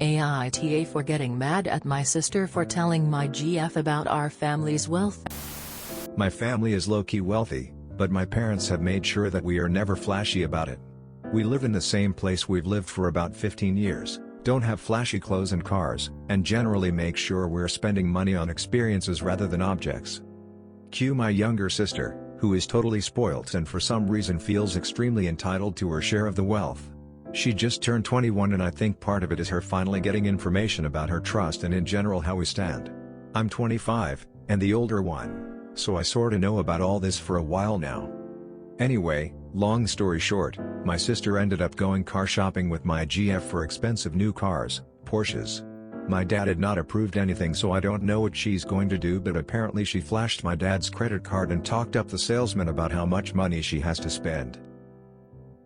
AITA for getting mad at my sister for telling my GF about our family's wealth. My family is low-key wealthy, but my parents have made sure that we are never flashy about it. We live in the same place we've lived for about 15 years, don't have flashy clothes and cars, and generally make sure we're spending money on experiences rather than objects. Cue my younger sister, who is totally spoilt and for some reason feels extremely entitled to her share of the wealth. She just turned 21 and I think part of it is her finally getting information about her trust and in general how we stand. I'm 25, and the older one, so I sorta know about all this for a while now. Anyway, long story short, my sister ended up going car shopping with my GF for expensive new cars, Porsches. My dad had not approved anything, so I don't know what she's going to do, but apparently she flashed my dad's credit card and talked up the salesman about how much money she has to spend.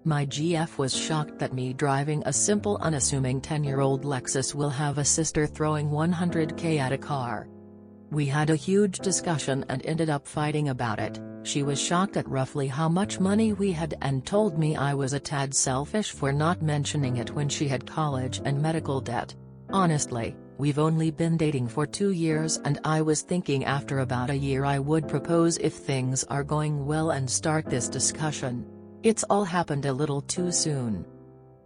My GF was shocked that me driving a simple unassuming 10-year-old Lexus will have a sister throwing $100K at a car. We had a huge discussion and ended up fighting about it. She was shocked at roughly how much money we had and told me I was a tad selfish for not mentioning it when she had college and medical debt. Honestly, we've only been dating for 2 years and I was thinking after about a year I would propose if things are going well and start this discussion. It's all happened a little too soon.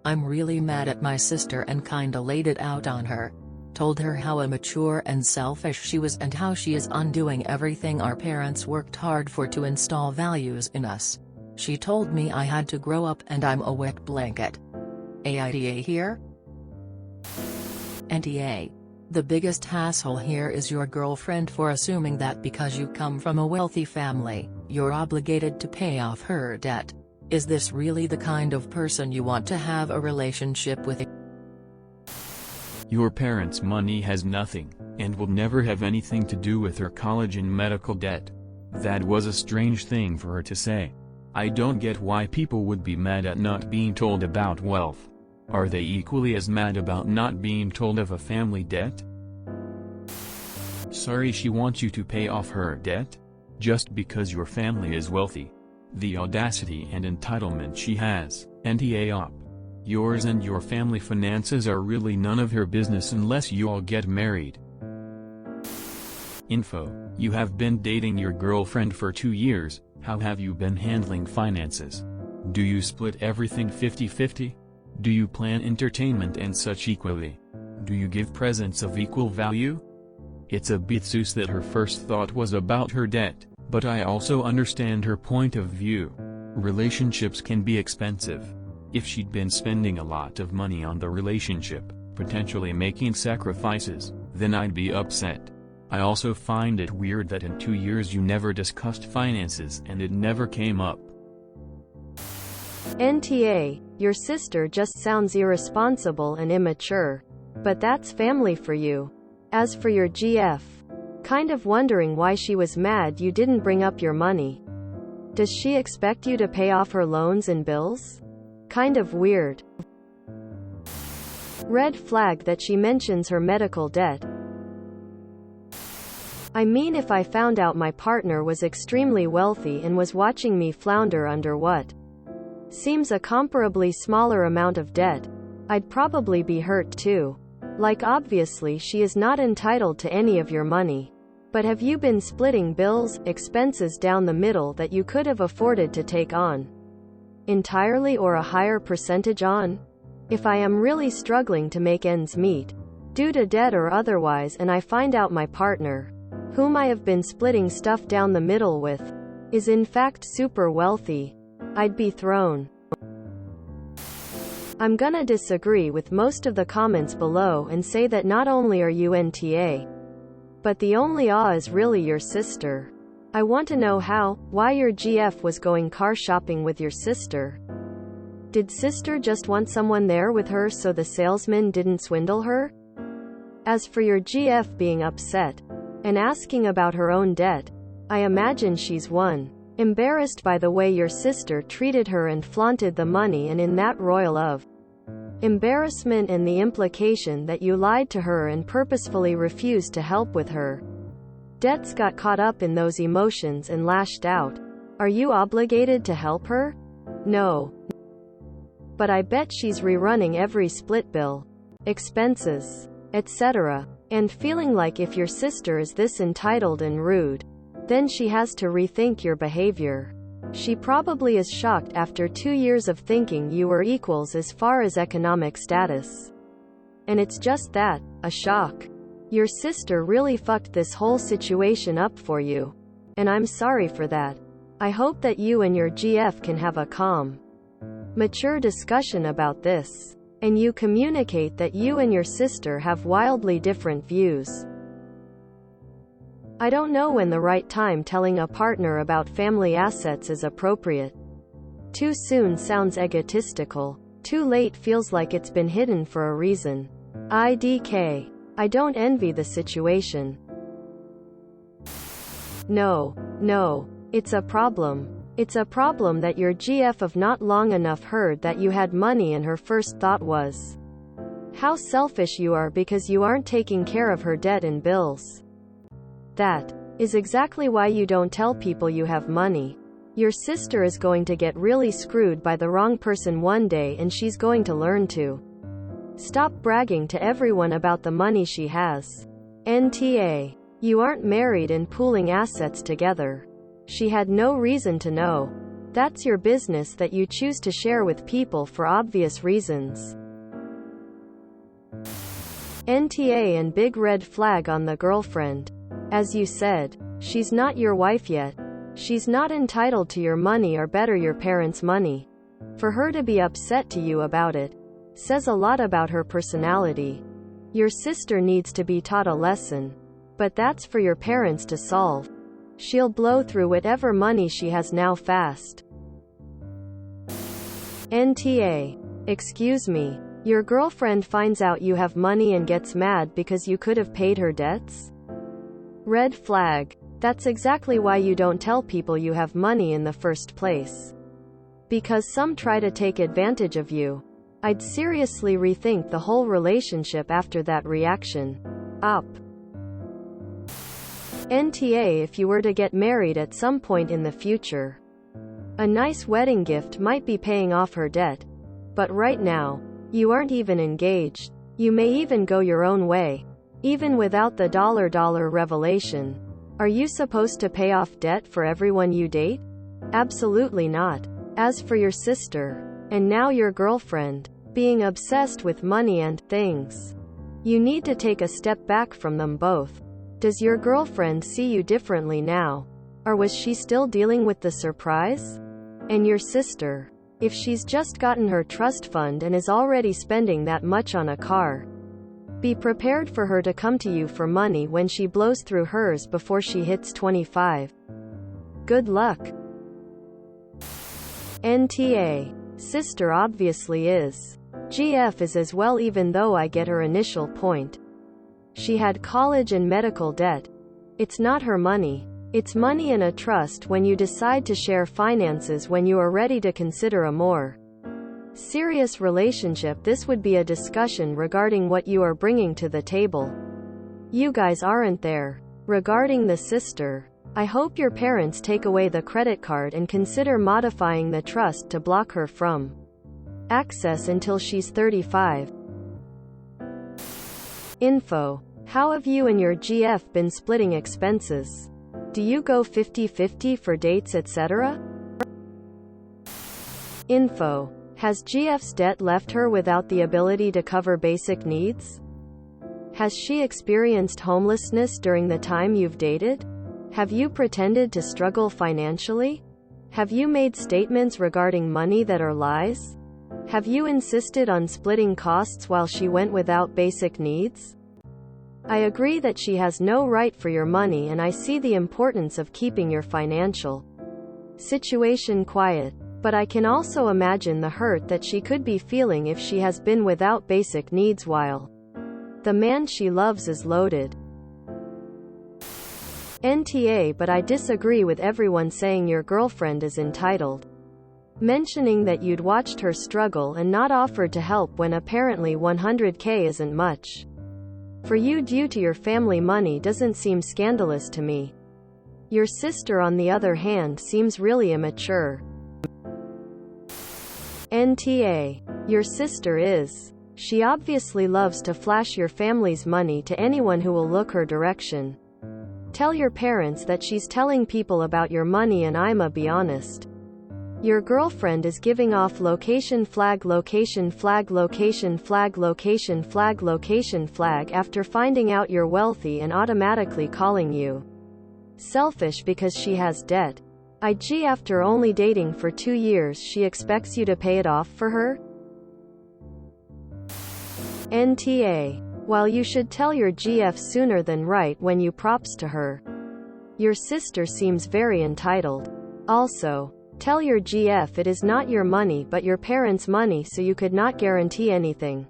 I'm really mad at my sister and kinda laid it out on her. Told her how immature and selfish she was and how she is undoing everything our parents worked hard for to install values in us. She told me I had to grow up and I'm a wet blanket. AITA here? NTA. The biggest hassle here is your girlfriend for assuming that because you come from a wealthy family, you're obligated to pay off her debt. Is this really the kind of person you want to have a relationship with? Your parents' money has nothing, and will never have anything to do with her college and medical debt. That was a strange thing for her to say. I don't get why people would be mad at not being told about wealth. Are they equally as mad about not being told of a family debt? Sorry, she wants you to pay off her debt? Just because your family is wealthy. The audacity and entitlement she has, NTA op. Yours and your family finances are really none of her business unless you all get married. Info: you have been dating your girlfriend for 2 years, how have you been handling finances? Do you split everything 50-50? Do you plan entertainment and such equally? Do you give presents of equal value? It's a bit sus that her first thought was about her debt, but I also understand her point of view. Relationships can be expensive. If she'd been spending a lot of money on the relationship, potentially making sacrifices, then I'd be upset. I also find it weird that in 2 years you never discussed finances and it never came up. NTA, your sister just sounds irresponsible and immature. But that's family for you. As for your GF, kind of wondering why she was mad you didn't bring up your money. Does she expect you to pay off her loans and bills? Kind of weird. Red flag that she mentions her medical debt. I mean, if I found out my partner was extremely wealthy and was watching me flounder under what seems a comparably smaller amount of debt, I'd probably be hurt too. Like, obviously she is not entitled to any of your money. But have you been splitting bills, expenses down the middle that you could have afforded to take on entirely or a higher percentage on? If I am really struggling to make ends meet, due to debt or otherwise, and I find out my partner, whom I have been splitting stuff down the middle with, is in fact super wealthy, I'd be thrown. I'm gonna disagree with most of the comments below and say that not only are you NTA, but the only is really your sister. I want to know why your GF was going car shopping with your sister. Did sister just want someone there with her so the salesman didn't swindle her? As for your GF being upset and asking about her own debt, I imagine she's embarrassed by the way your sister treated her and flaunted the money, and in that royal of embarrassment and the implication that you lied to her and purposefully refused to help with her debts, got caught up in those emotions and lashed out. Are you obligated to help her? No. But I bet she's rerunning every split bill. expenses, etc. And feeling like if your sister is this entitled and rude, then she has to rethink your behavior. She probably is shocked after 2 years of thinking you were equals as far as economic status. And it's just that, a shock. Your sister really fucked this whole situation up for you. And I'm sorry for that. I hope that you and your GF can have a calm, mature discussion about this. And you communicate that you and your sister have wildly different views. I don't know when the right time telling a partner about family assets is appropriate. Too soon sounds egotistical. Too late feels like it's been hidden for a reason. IDK. I don't envy the situation. No. It's a problem. It's a problem that your GF of not long enough heard that you had money and her first thought was how selfish you are because you aren't taking care of her debt and bills. That is exactly why you don't tell people you have money. Your sister is going to get really screwed by the wrong person one day and she's going to learn to stop bragging to everyone about the money she has. NTA. You aren't married and pooling assets together. She had no reason to know. That's your business that you choose to share with people for obvious reasons. NTA and big red flag on the girlfriend. As you said, she's not your wife yet. She's not entitled to your money or better your parents' money. For her to be upset to you about it says a lot about her personality. Your sister needs to be taught a lesson. But that's for your parents to solve. She'll blow through whatever money she has now fast. NTA. Excuse me. Your girlfriend finds out you have money and gets mad because you could have paid her debts? Red flag. That's exactly why you don't tell people you have money in the first place. Because some try to take advantage of you. I'd seriously rethink the whole relationship after that reaction. Up. NTA. If you were to get married at some point in the future, a nice wedding gift might be paying off her debt. But right now, you aren't even engaged. You may even go your own way. Even without the dollar revelation. Are you supposed to pay off debt for everyone you date? Absolutely not. As for your sister, and now your girlfriend, being obsessed with money and things, you need to take a step back from them both. Does your girlfriend see you differently now? Or was she still dealing with the surprise? And your sister, if she's just gotten her trust fund and is already spending that much on a car, be prepared for her to come to you for money when she blows through hers before she hits 25. Good luck. NTA. Sister obviously is. GF is as well, even though I get her initial point. She had college and medical debt. It's not her money. It's money in a trust when you decide to share finances when you are ready to consider a more serious relationship. This would be a discussion regarding what you are bringing to the table. You guys aren't there. Regarding the sister, I hope your parents take away the credit card and consider modifying the trust to block her from access until she's 35. Info. How have you and your GF been splitting expenses? Do you go 50-50 for dates, etc.? Info. Has GF's debt left her without the ability to cover basic needs? Has she experienced homelessness during the time you've dated? Have you pretended to struggle financially? Have you made statements regarding money that are lies? Have you insisted on splitting costs while she went without basic needs? I agree that she has no right for your money, and I see the importance of keeping your financial situation quiet. But I can also imagine the hurt that she could be feeling if she has been without basic needs while the man she loves is loaded. NTA. But I disagree with everyone saying your girlfriend is entitled. Mentioning that you'd watched her struggle and not offered to help when apparently $100K isn't much for you due to your family money doesn't seem scandalous to me. Your sister, on the other hand, seems really immature. NTA. Your sister is. She obviously loves to flash your family's money to anyone who will look her direction. Tell your parents that she's telling people about your money, and I'ma be honest. Your girlfriend is giving off location flag location flag location flag location flag location flag after finding out you're wealthy and automatically calling you selfish because she has debt. IG, after only dating for 2 years, she expects you to pay it off for her? NTA. While you should tell your GF sooner than right when you props to her, your sister seems very entitled. Also, tell your GF it is not your money but your parents' money, so you could not guarantee anything.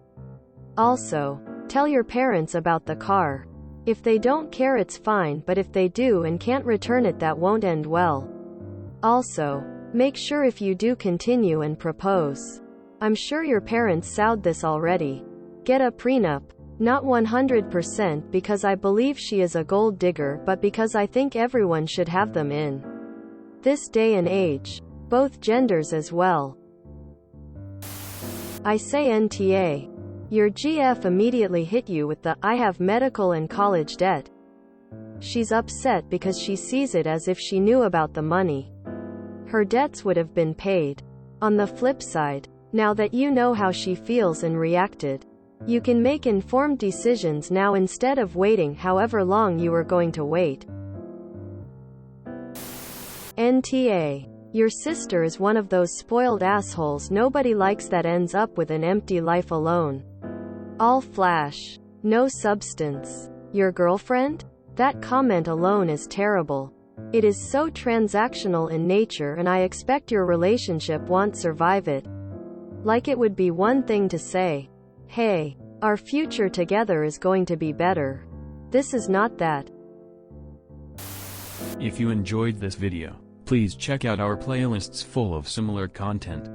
Also, tell your parents about the car. If they don't care, it's fine, but if they do and can't return it, that won't end well. Also, make sure if you do continue and propose. I'm sure your parents sowed this already. Get a prenup. Not 100% because I believe she is a gold digger, but because I think everyone should have them in this day and age. Both genders as well. I say NTA. Your GF immediately hit you with the "I have medical and college debt." She's upset because she sees it as if she knew about the money. Her debts would have been paid. On the flip side, now that you know how she feels and reacted, you can make informed decisions now instead of waiting however long you were going to wait. NTA. Your sister is one of those spoiled assholes nobody likes that ends up with an empty life alone. All flash, no substance. Your girlfriend? That comment alone is terrible. It is so transactional in nature, and I expect your relationship won't survive it. Like it would be one thing to say, "Hey, our future together is going to be better." This is not that. If you enjoyed this video, please check out our playlists full of similar content.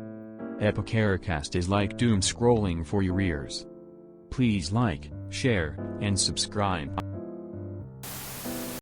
AmITheAsshole is like doom scrolling for your ears. Please like, share, and subscribe.